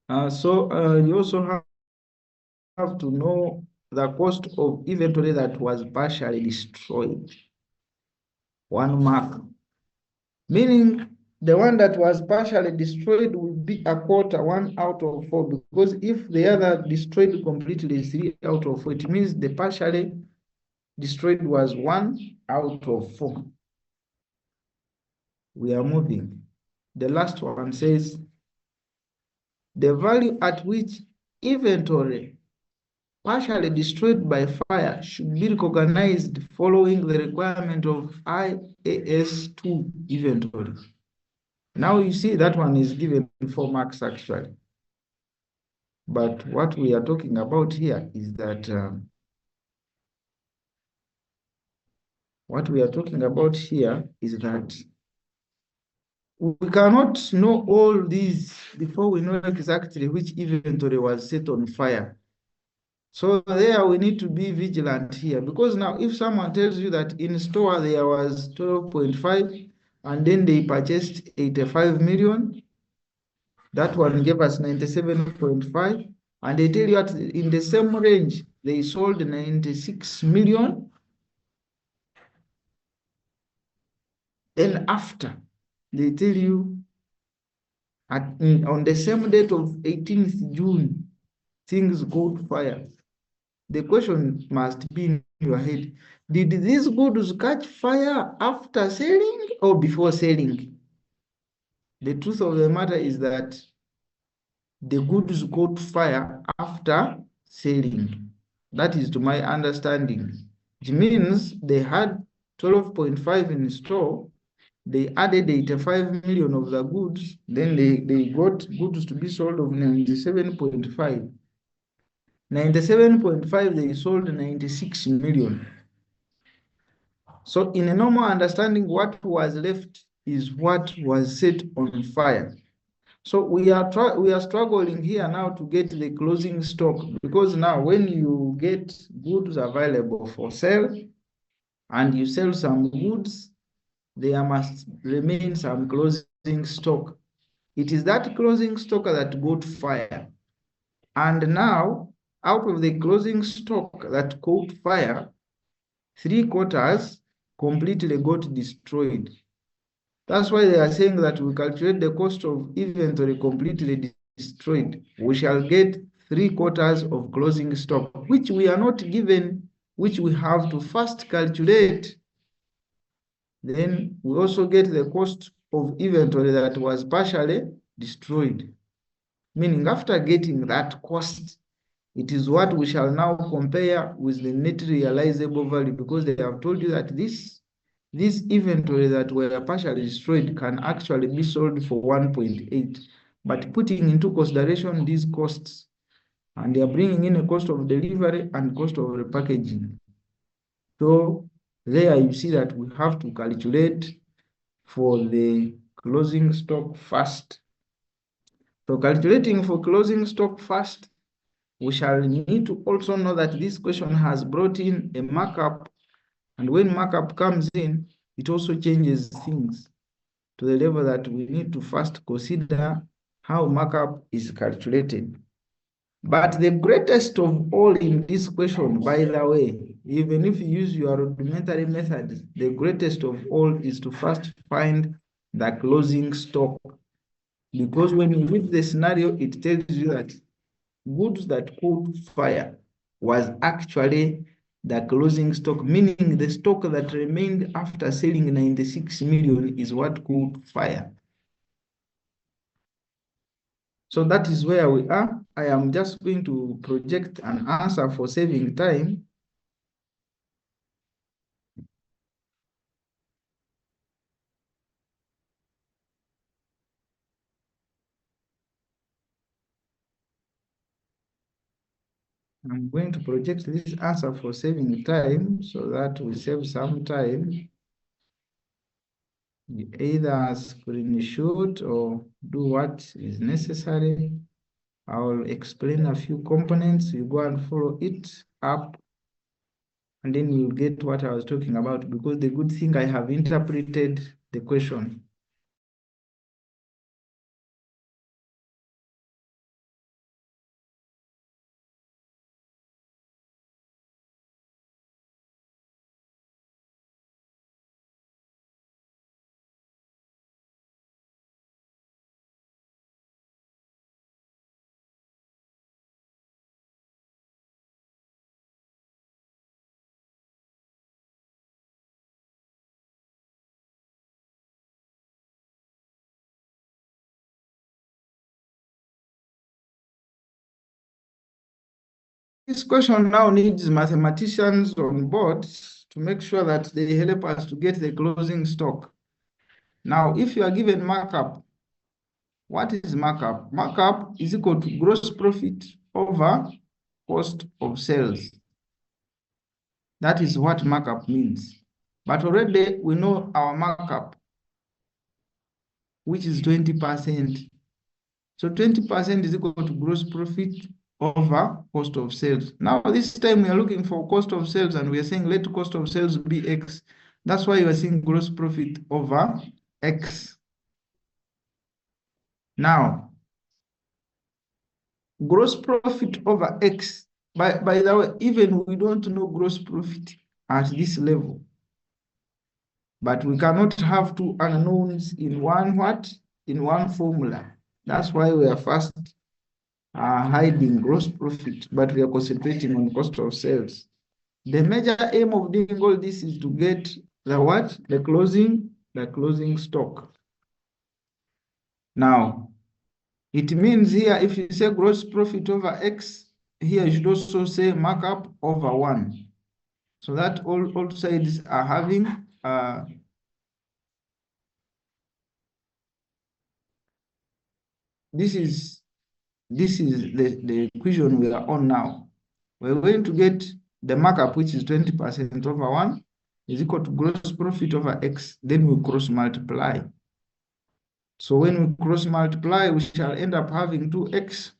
You also have to know the cost of inventory that was partially destroyed. 1 mark. Meaning the one that was partially destroyed will be 1/4, 1 out of 4, because if the other destroyed completely is 3 out of 4, it means the partially destroyed was 1 out of 4. We are moving. The last one says the value at which inventory partially destroyed by fire should be recognized following the requirement of IAS 2 inventory. Now you see that one is given 4 marks actually. But what we are talking about here is that we cannot know all these before we know exactly which inventory was set on fire. So there we need to be vigilant here, because now if someone tells you that in store there was 12.5 and then they purchased 85 million, that one gave us 97.5, and they tell you that in the same range they sold 96 million, then after they tell you on the same date of 18th June, things caught fire. The question must be in your head, did these goods catch fire after selling or before selling? The truth of the matter is that the goods caught fire after selling. That is to my understanding. It means they had 12.5 in store, they added 85 million of the goods, then they got goods to be sold of 97.5. 97.5, they sold 96 million. So in a normal understanding, what was left is what was set on fire. So we are struggling here now to get the closing stock, because now when you get goods available for sale and you sell some goods, there must remain some closing stock. It is that closing stock that got fire. And now, out of the closing stock that caught fire, 3/4 completely got destroyed. That's why they are saying that we calculate the cost of inventory completely destroyed. We shall get 3/4 of closing stock, which we are not given, which we have to first calculate. Then we also get the cost of inventory that was partially destroyed. Meaning after getting that cost, it is what we shall now compare with the net realizable value, because they have told you that this this inventory that were partially destroyed can actually be sold for 1.8. But putting into consideration these costs, and they are bringing in a cost of delivery and cost of repackaging. So there you see that we have to calculate for the closing stock first. So calculating for closing stock first, we shall need to also know that this question has brought in a markup, and when markup comes in, it also changes things to the level that we need to first consider how markup is calculated. But the greatest of all in this question, by the way, even if you use your rudimentary method, the greatest of all is to first find the closing stock. Because when you read the scenario, it tells you that goods that caught fire was actually the closing stock, meaning the stock that remained after selling 96 million is what caught fire. So that is where we are. I am just going to project an answer for saving time. I'm going to project this answer for saving time so that we save some time. You either screenshot or do what is necessary. I'll explain a few components. You go and follow it up, and then you'll get what I was talking about, because the good thing, I have interpreted the question. This question now needs mathematicians on board to make sure that they help us to get the closing stock. Now, if you are given markup, what is markup? Markup is equal to gross profit over cost of sales. That is what markup means. But already we know our markup, which is 20%. So 20% is equal to gross profit over cost of sales. Now, this time we are looking for cost of sales, and we are saying let cost of sales be X. That's why you are seeing gross profit over X. Now, gross profit over X, by the way, even we don't know gross profit at this level. But we cannot have two unknowns in one what? In one formula. That's why we are first hiding gross profit, but we are concentrating on cost of sales. The major aim of doing all this is to get the what? The closing stock. Now, it means here, if you say gross profit over X, here you should also say markup over 1. So that all sides are having this is the equation we are on now. We're going to get the markup, which is 20% over 1, is equal to gross profit over X. Then we cross multiply. So when we cross multiply, we shall end up having 2X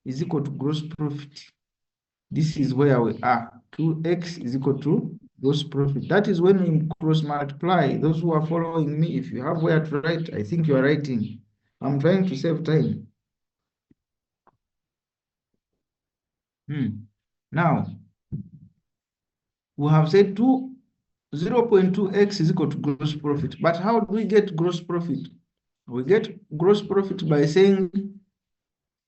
is equal to gross profit. This is where we are. 2X is equal to gross profit. That is when we cross multiply. Those who are following me, if you have where to write, I think you are writing. I'm trying to save time. Now, we have said 0.2x is equal to gross profit. But how do we get gross profit? We get gross profit by saying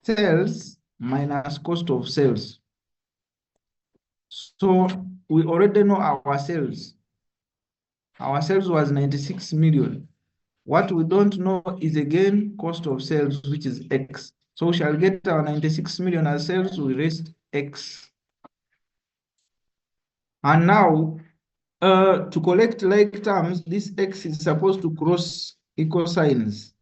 sales minus cost of sales. So we already know our sales. Our sales was 96 million. What we don't know is again cost of sales, which is X. So we shall get our 96 million as sales, we rest X. And now To collect like terms, this X is supposed to cross equal signs.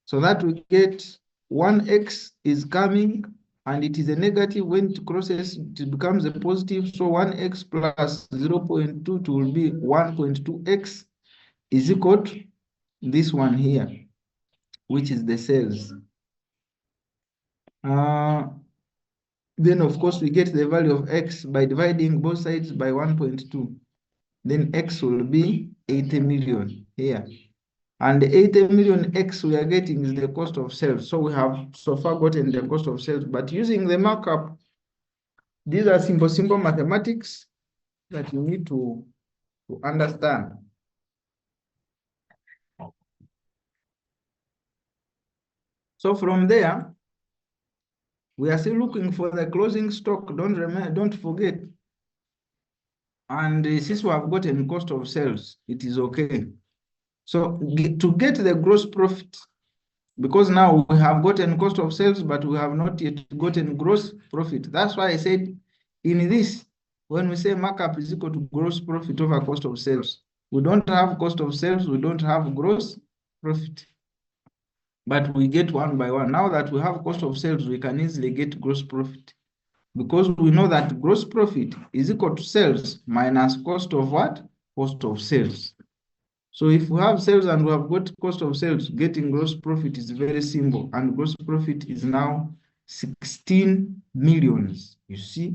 So that we get 1X is coming and it is a negative. When it crosses, it becomes a positive. So 1X plus 0.2 will be 1.2X is equal to this one here, which is the cells. Then of course we get the value of X by dividing both sides by 1.2. Then X will be 80 million here. And the 80 million X we are getting is the cost of sales. So we have so far gotten the cost of sales, but using the markup, these are simple mathematics that you need to understand. So from there, we are still looking for the closing stock. Don't forget. And since we have gotten cost of sales, it is okay. So to get the gross profit, because now we have gotten cost of sales, but we have not yet gotten gross profit. That's why I said in this, when we say markup is equal to gross profit over cost of sales, we don't have cost of sales, we don't have gross profit. But we get one by one. Now that we have cost of sales, we can easily get gross profit, because we know that gross profit is equal to sales minus cost of what? Cost of sales. So if we have sales and we have got cost of sales, getting gross profit is very simple. And gross profit is now 16 millions. You see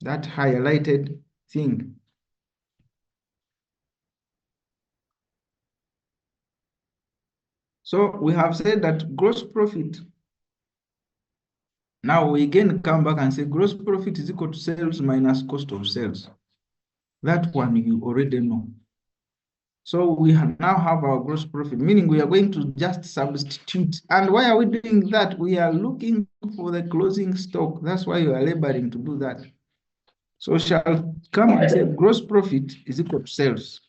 that highlighted thing. So we have said that gross profit. Now we again come back and say gross profit is equal to sales minus cost of sales. That one you already know. So we now have our gross profit, meaning we are going to just substitute. And why are we doing that? We are looking for the closing stock. That's why you are laboring to do that. So shall come and say gross profit is equal to sales.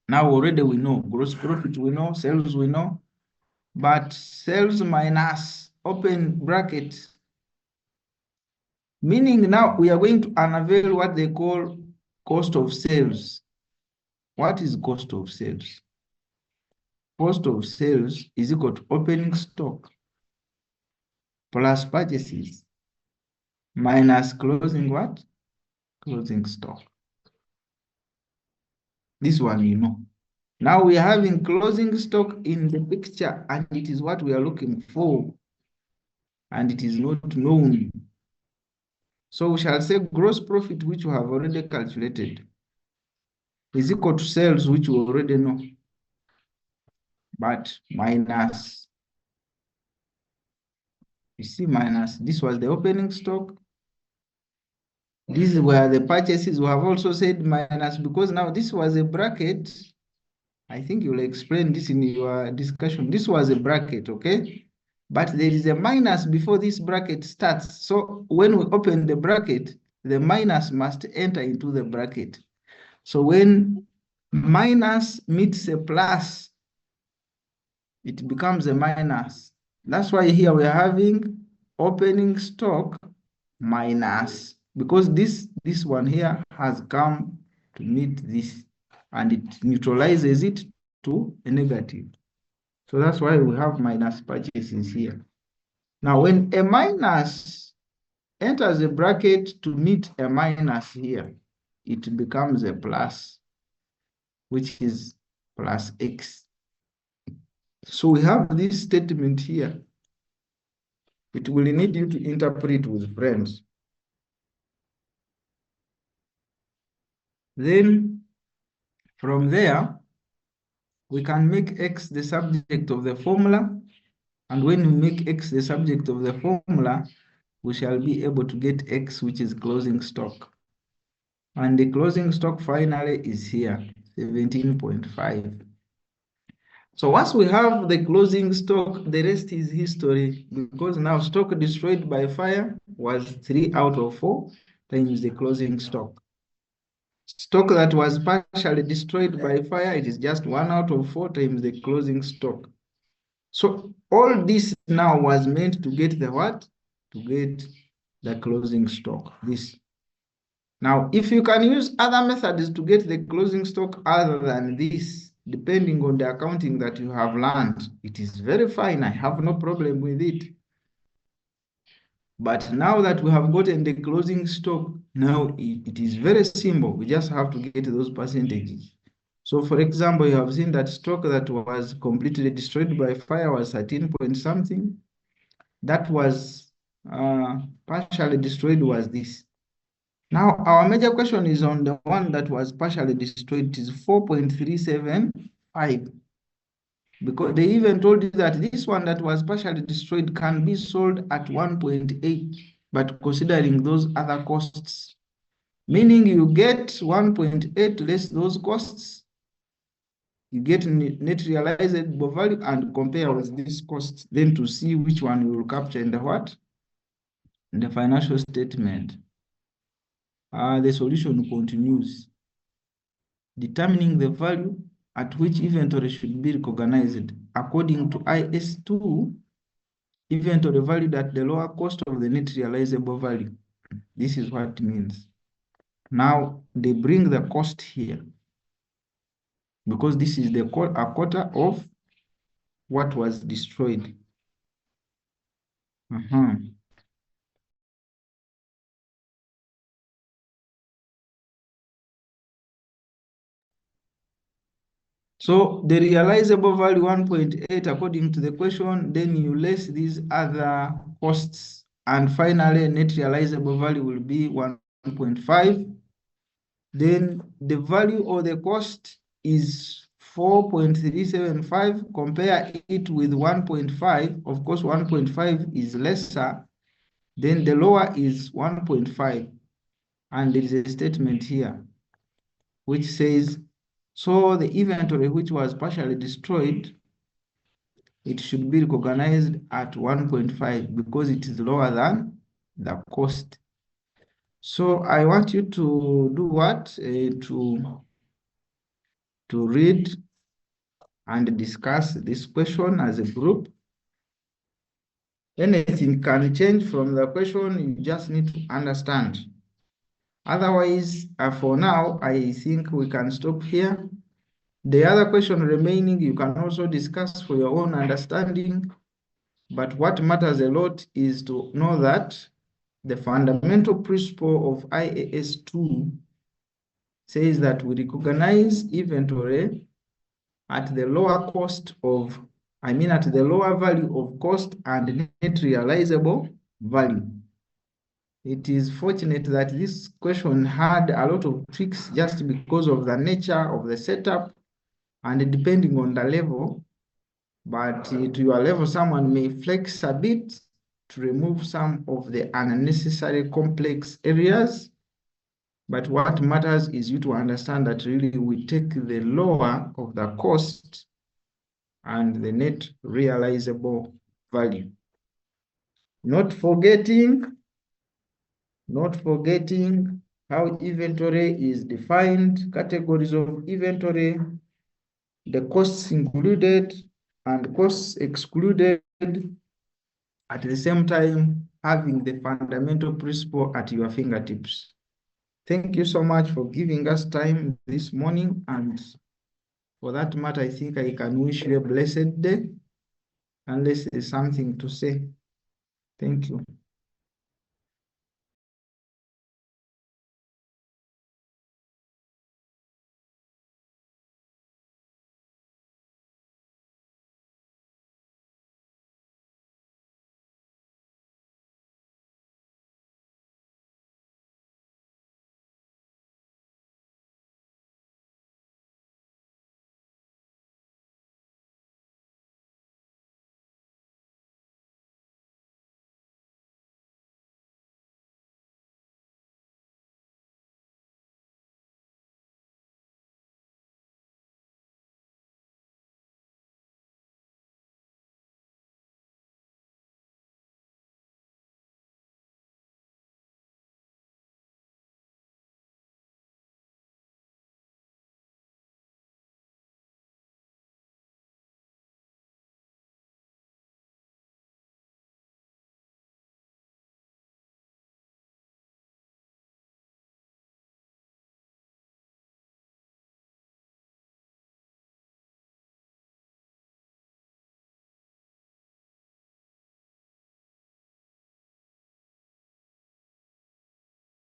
Now already we know gross profit, we know sales, we know, but sales minus open bracket, meaning now we are going to unveil what they call cost of sales. What is cost of sales? Cost of sales is equal to opening stock plus purchases minus closing what? Closing stock. This one you know. Now we are having closing stock in the picture, and it is what we are looking for, and it is not known. So we shall say gross profit, which we have already calculated, is equal to sales, which we already know, but minus, you see, minus, this was the opening stock. These were the purchases. We have also said minus, because now this was a bracket. I think you'll explain this in your discussion. This was a bracket, okay? But there is a minus before this bracket starts. So when we open the bracket, the minus must enter into the bracket. So when minus meets a plus, it becomes a minus. That's why here we are having opening stock minus, because this one here has come to meet this, and it neutralizes it to a negative. So that's why we have minus purchases here. Now, when a minus enters a bracket to meet a minus here, it becomes a plus, which is plus X. So we have this statement here. It will need you to interpret with friends. Then from there, we can make X the subject of the formula. And when we make X the subject of the formula, we shall be able to get X, which is closing stock. And the closing stock finally is here, 17.5. So once we have the closing stock, the rest is history, because now stock destroyed by fire was 3 out of 4 times the closing stock. Stock that was partially destroyed by fire, it is just 1 out of 4 times the closing stock. So all this now was meant to get the what? To get the closing stock, this. Now, if you can use other methods to get the closing stock other than this, depending on the accounting that you have learned, it is very fine. I have no problem with it. But now that we have gotten the closing stock, now it is very simple. We just have to get those percentages. So for example, you have seen that stock that was completely destroyed by fire was 13 point something. That was partially destroyed was this. Now, our major question is on the one that was partially destroyed. It is 4.375. Because they even told you that this one that was partially destroyed can be sold at 1.8, but considering those other costs, meaning you get 1.8 less those costs, you get net realizable value and compare with these costs, then to see which one you will capture in the what? In the financial statement. The solution continues. Determining the value at which inventory should be recognized. According to IS2, inventory valued at the lower cost of the net realizable value. This is what it means. Now, they bring the cost here because this is a quarter of what was destroyed. So the realizable value 1.8 according to the question, then you less these other costs, and finally net realizable value will be 1.5. Then the value of the cost is 4.375. Compare it with 1.5. Of course, 1.5 is lesser. Then the lower is 1.5. And there is a statement here which says, so the inventory which was partially destroyed, it should be recognized at 1.5 because it is lower than the cost. So I want you to do what? To read and discuss this question as a group. Anything can change from the question, you just need to understand. Otherwise, for now, I think we can stop here. The other question remaining, you can also discuss for your own understanding. But what matters a lot is to know that the fundamental principle of IAS 2 says that we recognize inventory at the lower cost of, at the lower value of cost and net realizable value. It is fortunate that this question had a lot of tricks just because of the nature of the setup and depending on the level, but to your level, someone may flex a bit to remove some of the unnecessary complex areas. But what matters is you to understand that really we take the lower of the cost and the net realizable value. Not forgetting how inventory is defined, categories of inventory, the costs included and costs excluded, at the same time having the fundamental principle at your fingertips. Thank you so much for giving us time this morning, and for that matter, I think I can wish you a blessed day, unless there's something to say. Thank you.